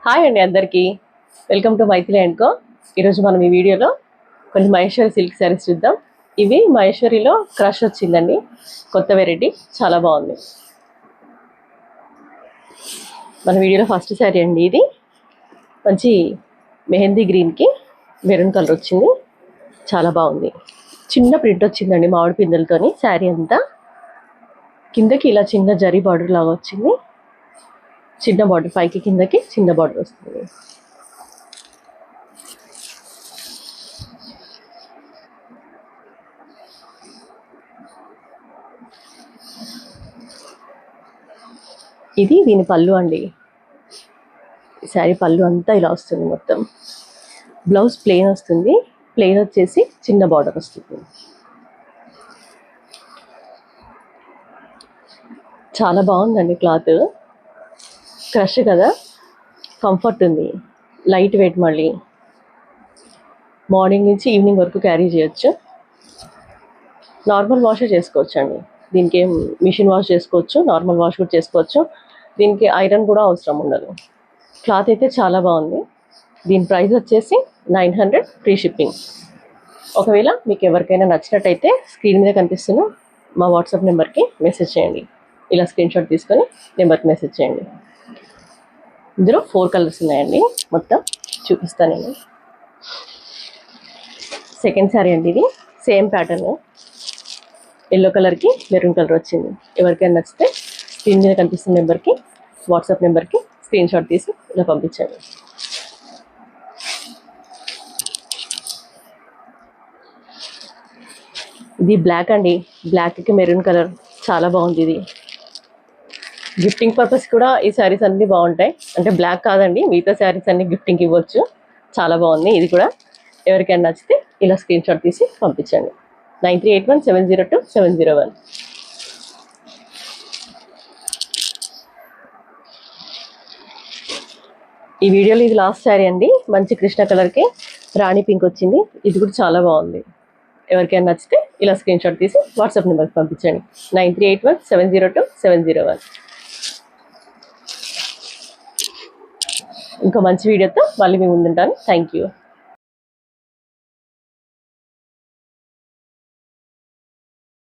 Hi అండి అందరికీ welcome to Maithili and co. ఈరోజు మనం ఈ వీడియోలో కొన్ని మహేశ్వరి సిల్క్ శారీస్ చూద్దాం. ఇవి మహేశ్వరిలో క్రష్ వచ్చిందండి, కొత్త వెరైటీ, చాలా బాగుంది. మన వీడియోలో ఫస్ట్ శారీ అండి ఇది. మంచి మెహందీ గ్రీన్కి మెరూన్ కలర్ వచ్చింది, చాలా బాగుంది. చిన్న ప్రింట్ వచ్చిందండి మామిడి పిందెలతోని. శారీ అంతా కిందకి ఇలా చిన్న జరీ బార్డర్ లాగా వచ్చింది. చిన్న బార్డర్ పైకి కిందకి చిన్న బార్డర్ వస్తుంది. ఇది దీని పళ్ళు అండి. శారీ పళ్ళు అంతా ఇలా వస్తుంది. మొత్తం బ్లౌజ్ ప్లెయిన్ వస్తుంది. ప్లెయిన్ వచ్చేసి చిన్న బార్డర్ వస్తుంది. చాలా బాగుందండి క్లాత్. క్రష్ కదా, కంఫర్ట్ ఉంది, లైట్ వెయిట్. మళ్ళీ మార్నింగ్ నుంచి ఈవినింగ్ వరకు క్యారీ చేయొచ్చు. నార్మల్ వాషే చేసుకోవచ్చు అండి. దీనికి ఏం మిషన్ వాష్ చేసుకోవచ్చు, నార్మల్ వాష్ కూడా చేసుకోవచ్చు. దీనికి ఐరన్ కూడా అవసరం ఉండదు. క్లాత్ అయితే చాలా బాగుంది. దీని ప్రైస్ వచ్చేసి 900 ఫ్రీ షిప్పింగ్. ఒకవేళ మీకు ఎవరికైనా నచ్చినట్టయితే స్క్రీన్ మీద కనిపిస్తున్న మా వాట్సాప్ నెంబర్కి మెసేజ్ చేయండి. ఇలా స్క్రీన్ షాట్ తీసుకొని నెంబర్కి మెసేజ్ చేయండి. ఇందులో 4 కలర్స్ ఉన్నాయండి. మొత్తం చూపిస్తాను నేను. సెకండ్ శారీ అండి ఇది. సేమ్ ప్యాటర్న్, ఎల్లో కలర్కి మెరూన్ కలర్ వచ్చింది. ఎవరికైనా నచ్చితే స్క్రీన్ మీద కనిపిస్తున్న నెంబర్కి, వాట్సాప్ నెంబర్కి స్క్రీన్ షాట్ తీసి ఇలా పంపించండి. ఇది బ్లాక్ అండి. బ్లాక్కి మెరూన్ కలర్, చాలా బాగుంది. ఇది గిఫ్టింగ్ పర్పస్ కూడా ఈ శారీస్ అన్నీ బాగుంటాయి. అంటే బ్లాక్ కాదండి, మిగతా శారీస్ అన్ని గిఫ్టింగ్కి ఇవ్వచ్చు. చాలా బాగుంది. ఇది కూడా ఎవరికైనా నచ్చితే ఇలా స్క్రీన్ షాట్ తీసి పంపించండి. 9381702701. ఈ వీడియోలో ఇది లాస్ట్ శారీ అండి. మంచి కృష్ణ కలర్కి రాణి పింక్ వచ్చింది. ఇది కూడా చాలా బాగుంది. ఎవరికైనా నచ్చితే ఇలా స్క్రీన్ షాట్ తీసి వాట్సాప్ నెంబర్కి పంపించండి. 9381702701. ఇంకో మంచి వీడియోతో మళ్ళీ మీ ముందుంటాను. Thank you.